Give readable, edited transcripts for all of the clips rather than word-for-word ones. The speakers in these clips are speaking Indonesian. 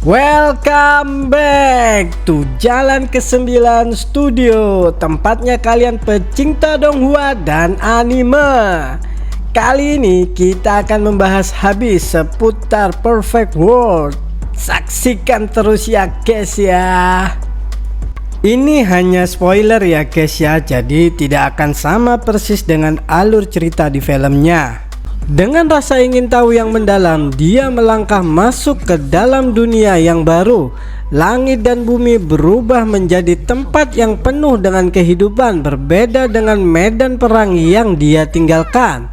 Welcome back to Jalan ke-9 Studio, tempatnya kalian pecinta donghua dan anime. Kali ini kita akan membahas habis seputar Perfect World. Saksikan terus ya guys ya. Ini hanya spoiler ya guys ya, jadi tidak akan sama persis dengan alur cerita di filmnya. Dengan rasa ingin tahu yang mendalam, dia melangkah masuk ke dalam dunia yang baru. Langit dan bumi berubah menjadi tempat yang penuh dengan kehidupan, berbeda dengan medan perang yang dia tinggalkan.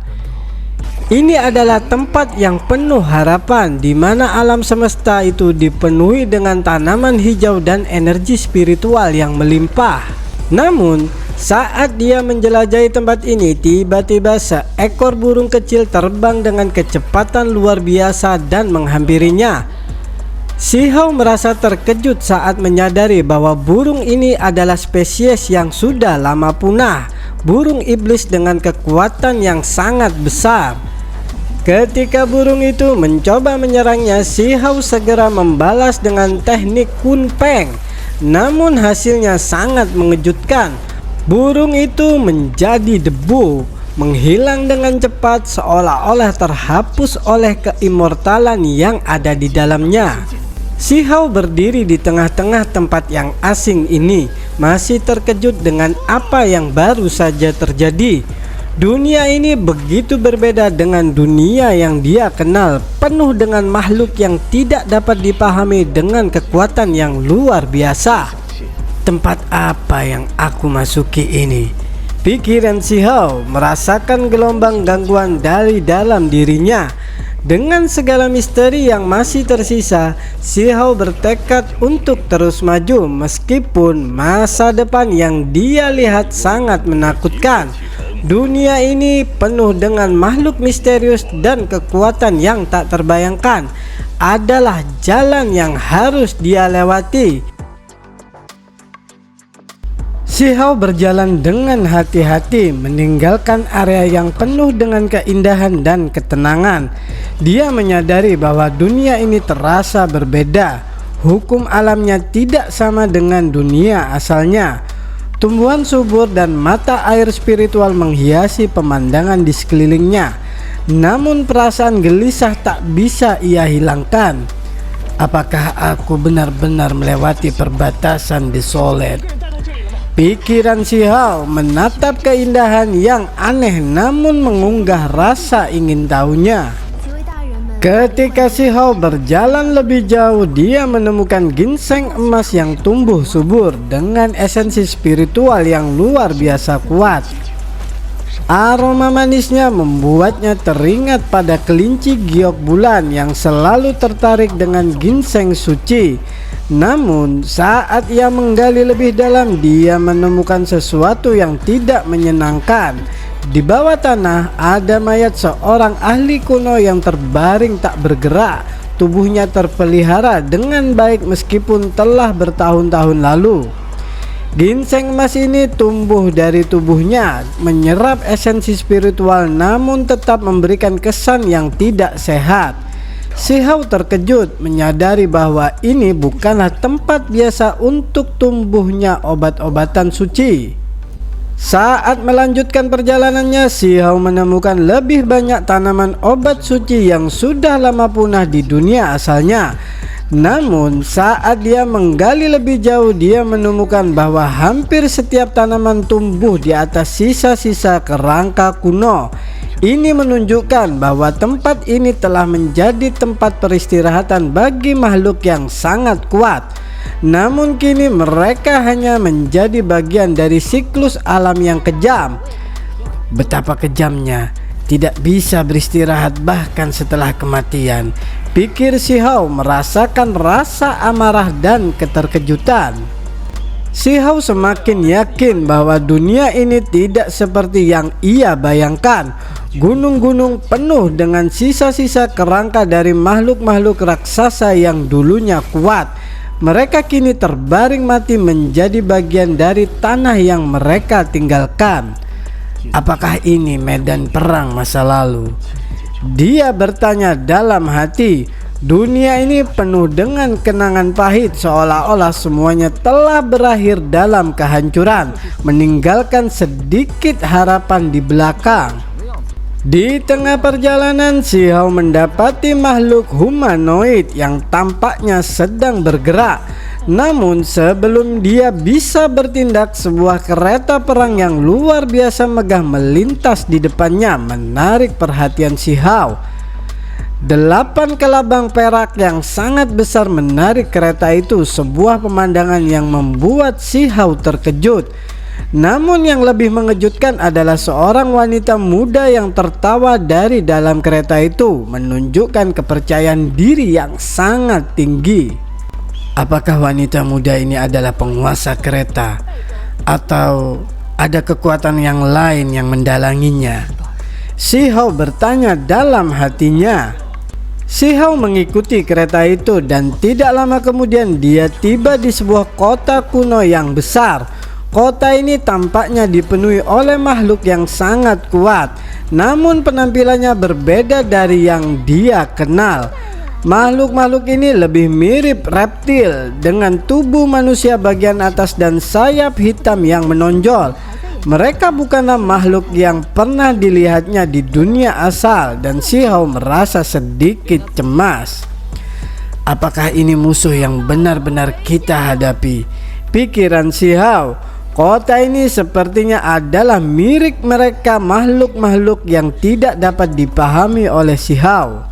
Ini adalah tempat yang penuh harapan, di mana alam semesta itu dipenuhi dengan tanaman hijau dan energi spiritual yang melimpah. Namun, saat dia menjelajahi tempat ini, tiba-tiba seekor burung kecil terbang dengan kecepatan luar biasa dan menghampirinya. Si Hao merasa terkejut saat menyadari bahwa burung ini adalah spesies yang sudah lama punah, burung iblis dengan kekuatan yang sangat besar. Ketika burung itu mencoba menyerangnya, si Hao segera membalas dengan teknik Kun Peng. Namun hasilnya sangat mengejutkan. Burung itu menjadi debu, menghilang dengan cepat seolah-olah terhapus oleh keimortalan yang ada di dalamnya. Si Hao berdiri di tengah-tengah tempat yang asing ini, masih terkejut dengan apa yang baru saja terjadi. Dunia ini begitu berbeda dengan dunia yang dia kenal, penuh dengan makhluk yang tidak dapat dipahami dengan kekuatan yang luar biasa. Tempat apa yang aku masuki ini? Pikiran si Hao merasakan gelombang gangguan dari dalam dirinya. Dengan segala misteri yang masih tersisa, si Hao bertekad untuk terus maju meskipun masa depan yang dia lihat sangat menakutkan. Dunia ini penuh dengan makhluk misterius dan kekuatan yang tak terbayangkan. Adalah jalan yang harus dia lewati. Si Hao berjalan dengan hati-hati, meninggalkan area yang penuh dengan keindahan dan ketenangan. Dia menyadari bahwa dunia ini terasa berbeda. Hukum alamnya tidak sama dengan dunia asalnya. Tumbuhan subur dan mata air spiritual menghiasi pemandangan di sekelilingnya. Namun perasaan gelisah tak bisa ia hilangkan. Apakah aku benar-benar melewati perbatasan desolate? Pikiran si Hao menatap keindahan yang aneh namun mengunggah rasa ingin tahunya. Ketika si Hao berjalan lebih jauh, dia menemukan ginseng emas yang tumbuh subur dengan esensi spiritual yang luar biasa kuat. Aroma manisnya membuatnya teringat pada kelinci giok bulan yang selalu tertarik dengan ginseng suci. Namun saat ia menggali lebih dalam, dia menemukan sesuatu yang tidak menyenangkan. Di bawah tanah ada mayat seorang ahli kuno yang terbaring tak bergerak. Tubuhnya terpelihara dengan baik meskipun telah bertahun-tahun lalu. Ginseng emas ini tumbuh dari tubuhnya, menyerap esensi spiritual namun tetap memberikan kesan yang tidak sehat. Si Hao terkejut menyadari bahwa ini bukanlah tempat biasa untuk tumbuhnya obat-obatan suci. Saat melanjutkan perjalanannya, si Hao menemukan lebih banyak tanaman obat suci yang sudah lama punah di dunia asalnya. Namun saat dia menggali lebih jauh, dia menemukan bahwa hampir setiap tanaman tumbuh di atas sisa-sisa kerangka kuno. Ini menunjukkan bahwa tempat ini telah menjadi tempat peristirahatan bagi makhluk yang sangat kuat. Namun kini mereka hanya menjadi bagian dari siklus alam yang kejam. Betapa kejamnya, tidak bisa beristirahat bahkan setelah kematian. Pikir si Hao merasakan rasa amarah dan keterkejutan. Si Hao semakin yakin bahwa dunia ini tidak seperti yang ia bayangkan. Gunung-gunung penuh dengan sisa-sisa kerangka dari makhluk-makhluk raksasa yang dulunya kuat. Mereka kini terbaring mati menjadi bagian dari tanah yang mereka tinggalkan. Apakah ini medan perang masa lalu? Dia bertanya dalam hati. Dunia ini penuh dengan kenangan pahit, seolah-olah semuanya telah berakhir dalam kehancuran, meninggalkan sedikit harapan di belakang. Di tengah perjalanan, Si Hao mendapati makhluk humanoid yang tampaknya sedang bergerak. Namun sebelum dia bisa bertindak, sebuah kereta perang yang luar biasa megah melintas di depannya, menarik perhatian Si Hao. 8 kelabang perak yang sangat besar menarik kereta itu, sebuah pemandangan yang membuat Si Hao terkejut. Namun yang lebih mengejutkan adalah seorang wanita muda yang tertawa dari dalam kereta itu, menunjukkan kepercayaan diri yang sangat tinggi. Apakah wanita muda ini adalah penguasa kereta, atau ada kekuatan yang lain yang mendalanginya? Si Hao bertanya dalam hatinya. Si Hao mengikuti kereta itu dan tidak lama kemudian dia tiba di sebuah kota kuno yang besar. Kota ini tampaknya dipenuhi oleh makhluk yang sangat kuat, namun penampilannya berbeda dari yang dia kenal. Makhluk-makhluk ini lebih mirip reptil dengan tubuh manusia bagian atas dan sayap hitam yang menonjol. Mereka bukanlah makhluk yang pernah dilihatnya di dunia asal, dan Si Hao merasa sedikit cemas. Apakah ini musuh yang benar-benar kita hadapi? Pikiran Si Hao. Kota ini sepertinya adalah mirip mereka, makhluk-makhluk yang tidak dapat dipahami oleh Si Hao.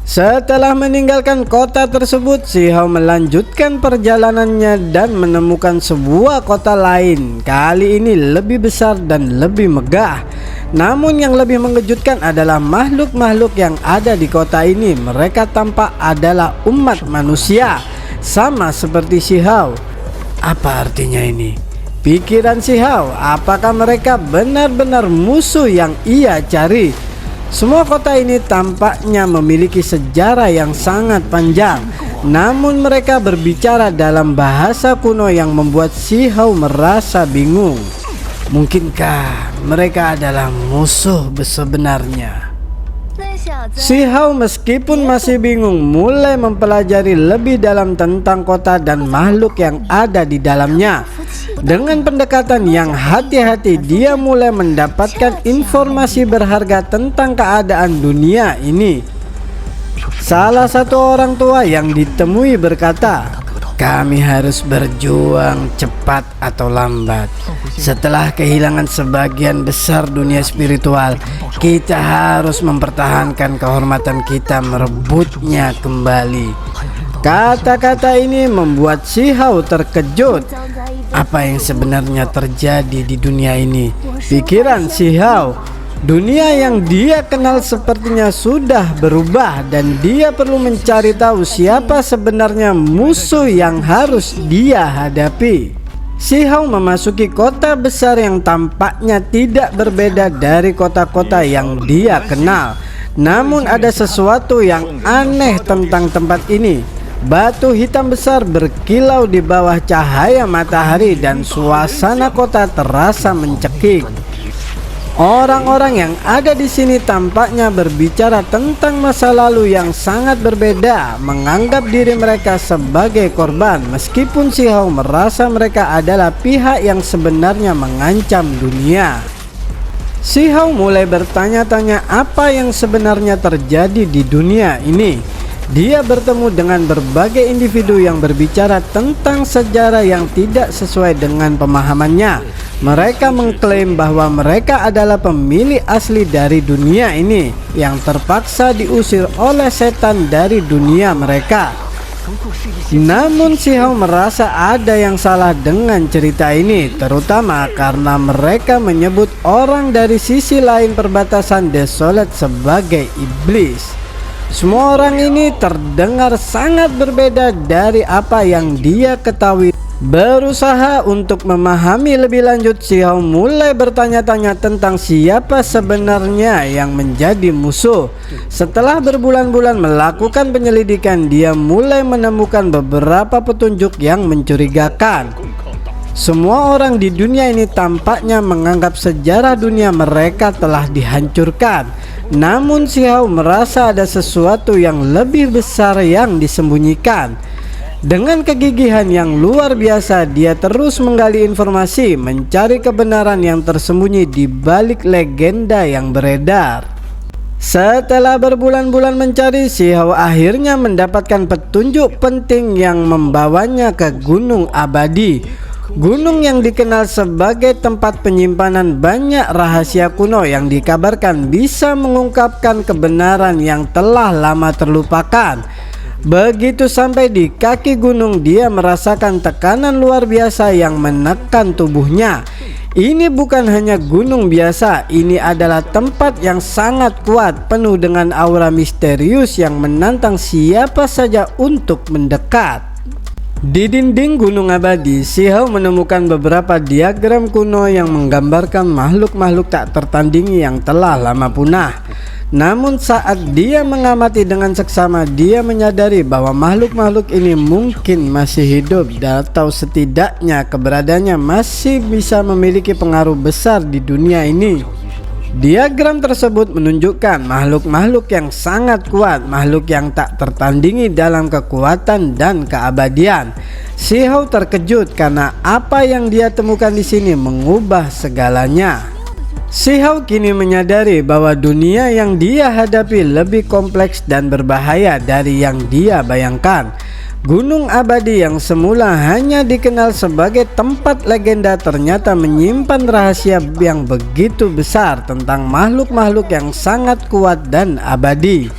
Setelah meninggalkan kota tersebut, Si Hao melanjutkan perjalanannya dan menemukan sebuah kota lain. Kali ini lebih besar dan lebih megah. Namun yang lebih mengejutkan adalah makhluk-makhluk yang ada di kota ini. Mereka tampak adalah umat manusia, sama seperti Si Hao. Apa artinya ini? Pikiran Si Hao, apakah mereka benar-benar musuh yang ia cari? Semua kota ini tampaknya memiliki sejarah yang sangat panjang, namun mereka berbicara dalam bahasa kuno yang membuat Si Hao merasa bingung. Mungkinkah mereka adalah musuh sebenarnya? Si Hao meskipun masih bingung mulai mempelajari lebih dalam tentang kota dan makhluk yang ada di dalamnya. Dengan pendekatan yang hati-hati, dia mulai mendapatkan informasi berharga tentang keadaan dunia ini. Salah satu orang tua yang ditemui berkata, "Kami harus berjuang cepat atau lambat. Setelah kehilangan sebagian besar dunia spiritual, kita harus mempertahankan kehormatan kita, merebutnya kembali." Kata-kata ini membuat Si Hao terkejut. Apa yang sebenarnya terjadi di dunia ini? Pikiran Si Hao. Dunia yang dia kenal sepertinya sudah berubah dan dia perlu mencari tahu siapa sebenarnya musuh yang harus dia hadapi. Si Hao memasuki kota besar yang tampaknya tidak berbeda dari kota-kota yang dia kenal. Namun ada sesuatu yang aneh tentang tempat ini. Batu hitam besar berkilau di bawah cahaya matahari dan suasana kota terasa mencekik. Orang-orang yang ada di sini tampaknya berbicara tentang masa lalu yang sangat berbeda, menganggap diri mereka sebagai korban, meskipun Si Hao merasa mereka adalah pihak yang sebenarnya mengancam dunia. Si Hao mulai bertanya-tanya apa yang sebenarnya terjadi di dunia ini. Dia bertemu dengan berbagai individu yang berbicara tentang sejarah yang tidak sesuai dengan pemahamannya. Mereka mengklaim bahwa mereka adalah pemilik asli dari dunia ini yang terpaksa diusir oleh setan dari dunia mereka. Namun Si Hao merasa ada yang salah dengan cerita ini, terutama karena mereka menyebut orang dari sisi lain perbatasan Desolate sebagai iblis. Semua orang ini terdengar sangat berbeda dari apa yang dia ketahui. Berusaha untuk memahami lebih lanjut, Si Hao mulai bertanya-tanya tentang siapa sebenarnya yang menjadi musuh. Setelah berbulan-bulan melakukan penyelidikan, dia mulai menemukan beberapa petunjuk yang mencurigakan. Semua orang di dunia ini tampaknya menganggap sejarah dunia mereka telah dihancurkan. Namun Si Hao merasa ada sesuatu yang lebih besar yang disembunyikan. Dengan kegigihan yang luar biasa, dia terus menggali informasi, mencari kebenaran yang tersembunyi di balik legenda yang beredar. Setelah berbulan-bulan mencari, Si Hao akhirnya mendapatkan petunjuk penting yang membawanya ke Gunung Abadi. Gunung yang dikenal sebagai tempat penyimpanan banyak rahasia kuno yang dikabarkan bisa mengungkapkan kebenaran yang telah lama terlupakan. Begitu sampai di kaki gunung, dia merasakan tekanan luar biasa yang menekan tubuhnya. Ini bukan hanya gunung biasa, ini adalah tempat yang sangat kuat, penuh dengan aura misterius yang menantang siapa saja untuk mendekat. Di dinding Gunung Abadi, Si Hao menemukan beberapa diagram kuno yang menggambarkan makhluk-makhluk tak tertandingi yang telah lama punah. Namun saat dia mengamati dengan seksama, dia menyadari bahwa makhluk-makhluk ini mungkin masih hidup, atau setidaknya keberadaannya masih bisa memiliki pengaruh besar di dunia ini. Diagram tersebut menunjukkan makhluk-makhluk yang sangat kuat, makhluk yang tak tertandingi dalam kekuatan dan keabadian. Si Hao terkejut karena apa yang dia temukan di sini mengubah segalanya. Si Hao kini menyadari bahwa dunia yang dia hadapi lebih kompleks dan berbahaya dari yang dia bayangkan. Gunung Abadi yang semula hanya dikenal sebagai tempat legenda ternyata menyimpan rahasia yang begitu besar tentang makhluk-makhluk yang sangat kuat dan abadi.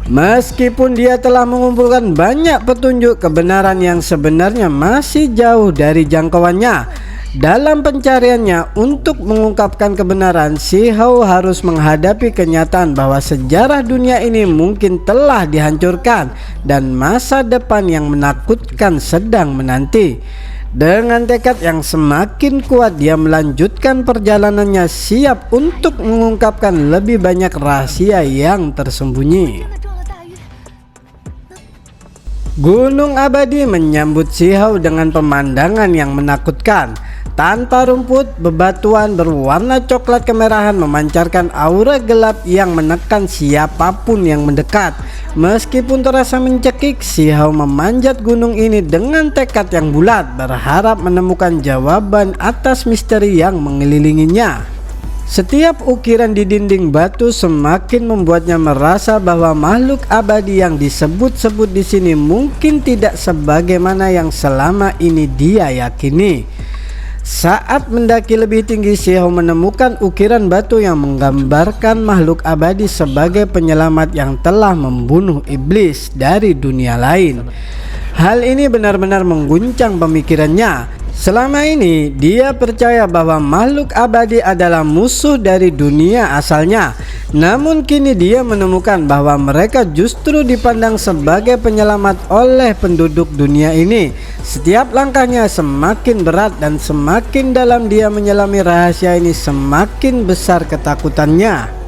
Meskipun dia telah mengumpulkan banyak petunjuk, kebenaran yang sebenarnya masih jauh dari jangkauannya. Dalam pencariannya untuk mengungkapkan kebenaran, Si Hao harus menghadapi kenyataan bahwa sejarah dunia ini mungkin telah dihancurkan dan masa depan yang menakutkan sedang menanti. Dengan tekad yang semakin kuat, dia melanjutkan perjalanannya, siap untuk mengungkapkan lebih banyak rahasia yang tersembunyi. Gunung Abadi menyambut Si Hao dengan pemandangan yang menakutkan. Tanpa rumput, bebatuan berwarna coklat kemerahan memancarkan aura gelap yang menekan siapapun yang mendekat. Meskipun terasa mencekik, Si Hao memanjat gunung ini dengan tekad yang bulat, berharap menemukan jawaban atas misteri yang mengelilinginya. Setiap ukiran di dinding batu semakin membuatnya merasa bahwa makhluk abadi yang disebut-sebut di sini mungkin tidak sebagaimana yang selama ini dia yakini. Saat mendaki lebih tinggi, Si Hao menemukan ukiran batu yang menggambarkan makhluk abadi sebagai penyelamat yang telah membunuh iblis dari dunia lain. Hal ini benar-benar mengguncang pemikirannya. Selama ini dia percaya bahwa makhluk abadi adalah musuh dari dunia asalnya. Namun kini dia menemukan bahwa mereka justru dipandang sebagai penyelamat oleh penduduk dunia ini. Setiap langkahnya semakin berat dan semakin dalam dia menyelami rahasia ini, semakin besar ketakutannya.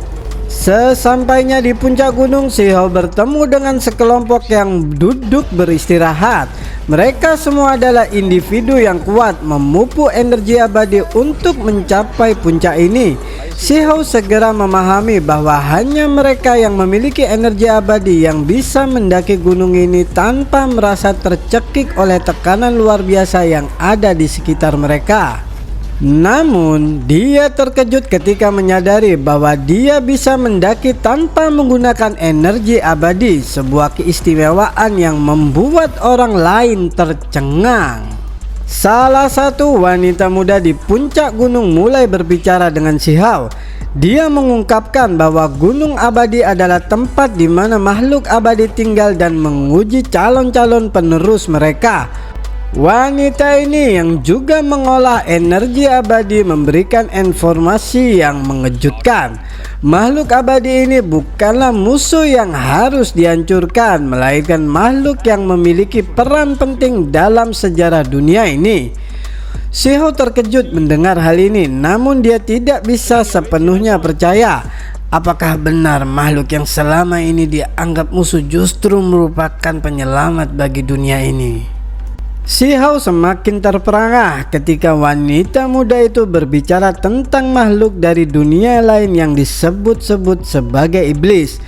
Sesampainya di puncak gunung, Si Hao bertemu dengan sekelompok yang duduk beristirahat. Mereka semua adalah individu yang kuat, memupuk energi abadi untuk mencapai puncak ini. Si Hao segera memahami bahwa hanya mereka yang memiliki energi abadi yang bisa mendaki gunung ini tanpa merasa tercekik oleh tekanan luar biasa yang ada di sekitar mereka. Namun dia terkejut ketika menyadari bahwa dia bisa mendaki tanpa menggunakan energi abadi, sebuah keistimewaan yang membuat orang lain tercengang. Salah satu wanita muda di puncak gunung mulai berbicara dengan Si Hao. Dia mengungkapkan bahwa Gunung Abadi adalah tempat di mana makhluk abadi tinggal dan menguji calon-calon penerus mereka. Wanita ini yang juga mengolah energi abadi memberikan informasi yang mengejutkan. Makhluk abadi ini bukanlah musuh yang harus dihancurkan, melainkan makhluk yang memiliki peran penting dalam sejarah dunia ini. Si Hao terkejut mendengar hal ini, namun dia tidak bisa sepenuhnya percaya. Apakah benar makhluk yang selama ini dianggap musuh justru merupakan penyelamat bagi dunia ini? Si Hao semakin terperangah ketika wanita muda itu berbicara tentang makhluk dari dunia lain yang disebut-sebut sebagai iblis.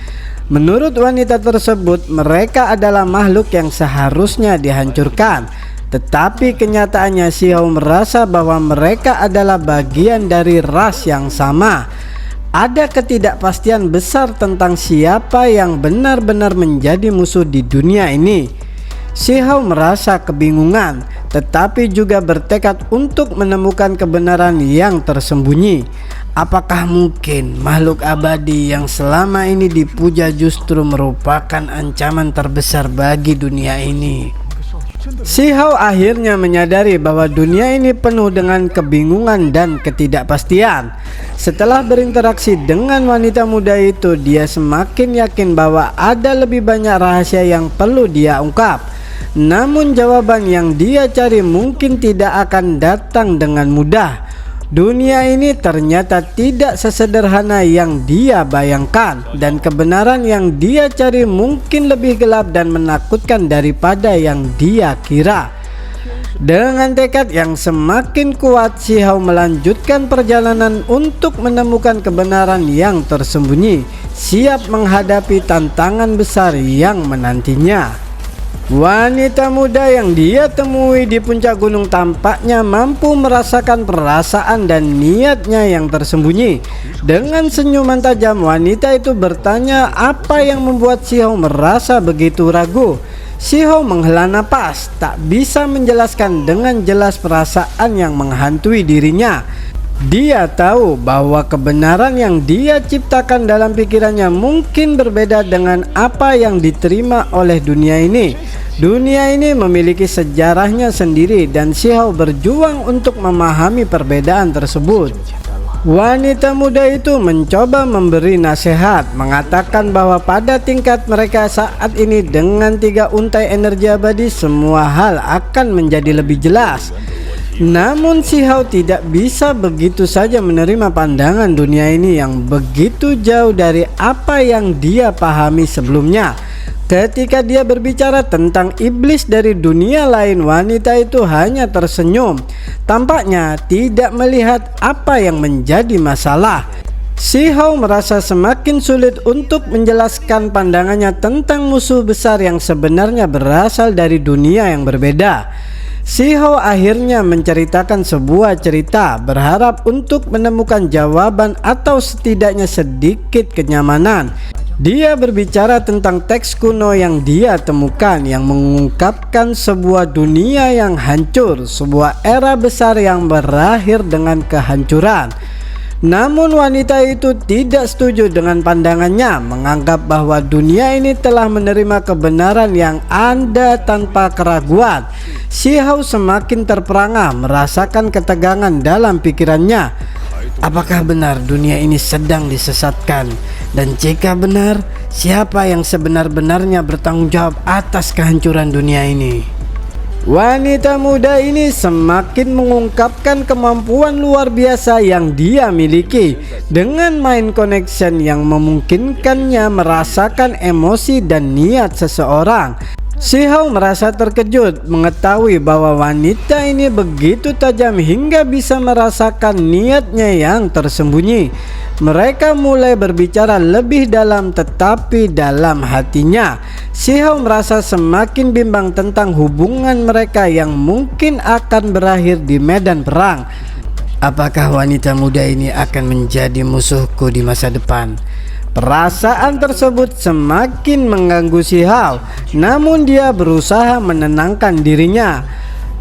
Menurut wanita tersebut, mereka adalah makhluk yang seharusnya dihancurkan. Tetapi kenyataannya si Hao merasa bahwa mereka adalah bagian dari ras yang sama. Ada ketidakpastian besar tentang siapa yang benar-benar menjadi musuh di dunia ini. Si Hao merasa kebingungan, tetapi juga bertekad untuk menemukan kebenaran yang tersembunyi. Apakah mungkin makhluk abadi yang selama ini dipuja justru merupakan ancaman terbesar bagi dunia ini? Si Hao akhirnya menyadari bahwa dunia ini penuh dengan kebingungan dan ketidakpastian. Setelah berinteraksi dengan wanita muda itu, dia semakin yakin bahwa ada lebih banyak rahasia yang perlu dia ungkap. Namun jawaban yang dia cari mungkin tidak akan datang dengan mudah. Dunia ini ternyata tidak sesederhana yang dia bayangkan, dan kebenaran yang dia cari mungkin lebih gelap dan menakutkan daripada yang dia kira. Dengan tekad yang semakin kuat, si Hao melanjutkan perjalanan untuk menemukan kebenaran yang tersembunyi, siap menghadapi tantangan besar yang menantinya. Wanita muda yang dia temui di puncak gunung tampaknya mampu merasakan perasaan dan niatnya yang tersembunyi. Dengan senyuman tajam, wanita itu bertanya apa yang membuat si Hao merasa begitu ragu. Si Hao menghela napas, tak bisa menjelaskan dengan jelas perasaan yang menghantui dirinya. Dia tahu bahwa kebenaran yang dia ciptakan dalam pikirannya mungkin berbeda dengan apa yang diterima oleh dunia ini. Dunia ini memiliki sejarahnya sendiri dan si Hao berjuang untuk memahami perbedaan tersebut. Wanita muda itu mencoba memberi nasihat, mengatakan bahwa pada tingkat mereka saat ini dengan 3 untai energi abadi, semua hal akan menjadi lebih jelas. Namun si Hao tidak bisa begitu saja menerima pandangan dunia ini yang begitu jauh dari apa yang dia pahami sebelumnya. Ketika dia berbicara tentang iblis dari dunia lain, wanita itu hanya tersenyum. Tampaknya tidak melihat apa yang menjadi masalah. Si Hao merasa semakin sulit untuk menjelaskan pandangannya tentang musuh besar yang sebenarnya berasal dari dunia yang berbeda. Si Hao akhirnya menceritakan sebuah cerita, berharap untuk menemukan jawaban atau setidaknya sedikit kenyamanan. Dia berbicara tentang teks kuno yang dia temukan yang mengungkapkan sebuah dunia yang hancur, sebuah era besar yang berakhir dengan kehancuran. Namun wanita itu tidak setuju dengan pandangannya, menganggap bahwa dunia ini telah menerima kebenaran yang ada tanpa keraguan. Si Hao semakin terperangah, merasakan ketegangan dalam pikirannya. Apakah benar dunia ini sedang disesatkan? Dan jika benar, siapa yang sebenar-benarnya bertanggung jawab atas kehancuran dunia ini? Wanita muda ini semakin mengungkapkan kemampuan luar biasa yang dia miliki dengan mind connection yang memungkinkannya merasakan emosi dan niat seseorang. Si Hao merasa terkejut mengetahui bahwa wanita ini begitu tajam hingga bisa merasakan niatnya yang tersembunyi. Mereka mulai berbicara lebih dalam, tetapi dalam hatinya si Hao merasa semakin bimbang tentang hubungan mereka yang mungkin akan berakhir di medan perang. Apakah wanita muda ini akan menjadi musuhku di masa depan? Perasaan tersebut semakin mengganggu si Hao, namun dia berusaha menenangkan dirinya.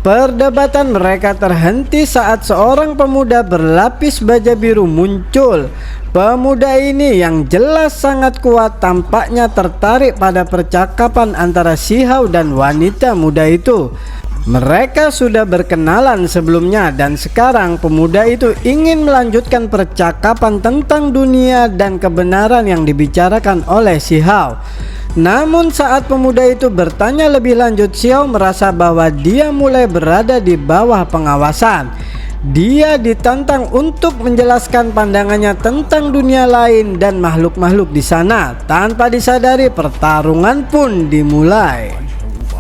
Perdebatan mereka terhenti saat seorang pemuda berlapis baja biru muncul. Pemuda ini yang jelas sangat kuat tampaknya tertarik pada percakapan antara si Hao dan wanita muda itu. Mereka sudah berkenalan sebelumnya dan sekarang pemuda itu ingin melanjutkan percakapan tentang dunia dan kebenaran yang dibicarakan oleh si Hao. Namun saat pemuda itu bertanya lebih lanjut, si Hao merasa bahwa dia mulai berada di bawah pengawasan. Dia ditantang untuk menjelaskan pandangannya tentang dunia lain dan makhluk-makhluk di sana. Tanpa disadari, pertarungan pun dimulai.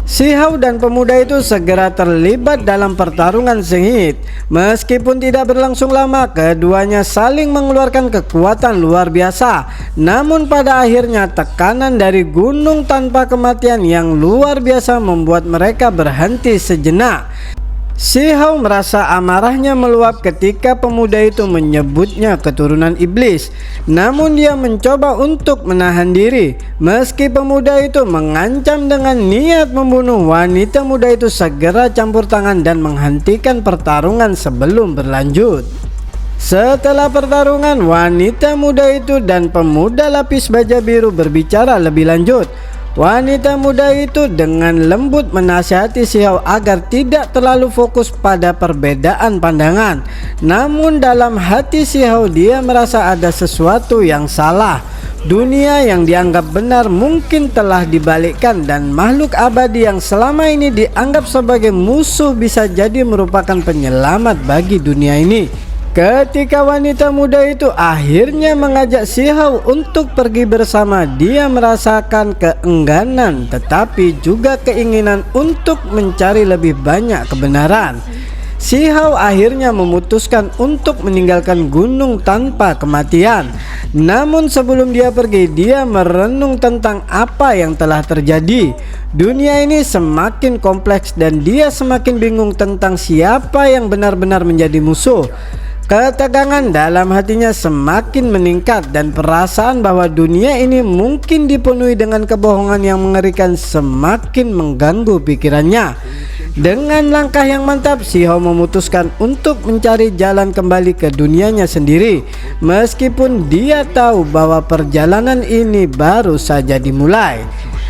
Si Hao dan pemuda itu segera terlibat dalam pertarungan sengit. Meskipun tidak berlangsung lama, keduanya saling mengeluarkan kekuatan luar biasa. Namun pada akhirnya tekanan dari gunung tanpa kematian yang luar biasa membuat mereka berhenti sejenak. Si Hao merasa amarahnya meluap ketika pemuda itu menyebutnya keturunan iblis. Namun dia mencoba untuk menahan diri. Meski pemuda itu mengancam dengan niat membunuh, wanita muda itu segera campur tangan dan menghentikan pertarungan sebelum berlanjut. Setelah pertarungan, wanita muda itu dan pemuda lapis baja biru berbicara lebih lanjut. Wanita muda itu dengan lembut menasihati si Hao agar tidak terlalu fokus pada perbedaan pandangan. Namun dalam hati si Hao dia merasa ada sesuatu yang salah. Dunia yang dianggap benar mungkin telah dibalikkan dan makhluk abadi yang selama ini dianggap sebagai musuh bisa jadi merupakan penyelamat bagi dunia ini. Ketika wanita muda itu akhirnya mengajak si Hao untuk pergi bersama, dia merasakan keengganan tetapi juga keinginan untuk mencari lebih banyak kebenaran. Si Hao akhirnya memutuskan untuk meninggalkan gunung tanpa kematian. Namun sebelum dia pergi, dia merenung tentang apa yang telah terjadi. Dunia ini semakin kompleks dan dia semakin bingung tentang siapa yang benar-benar menjadi musuh. Ketegangan dalam hatinya semakin meningkat dan perasaan bahwa dunia ini mungkin dipenuhi dengan kebohongan yang mengerikan semakin mengganggu pikirannya. Dengan langkah yang mantap, si Hao memutuskan untuk mencari jalan kembali ke dunianya sendiri. Meskipun dia tahu bahwa perjalanan ini baru saja dimulai.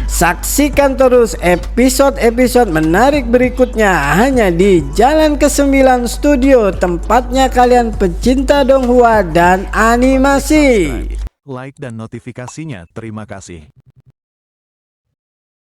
Saksikan terus episode-episode menarik berikutnya hanya di Jalan ke-9 Studio, tempatnya kalian pecinta donghua dan animasi. Like dan notifikasinya, terima kasih.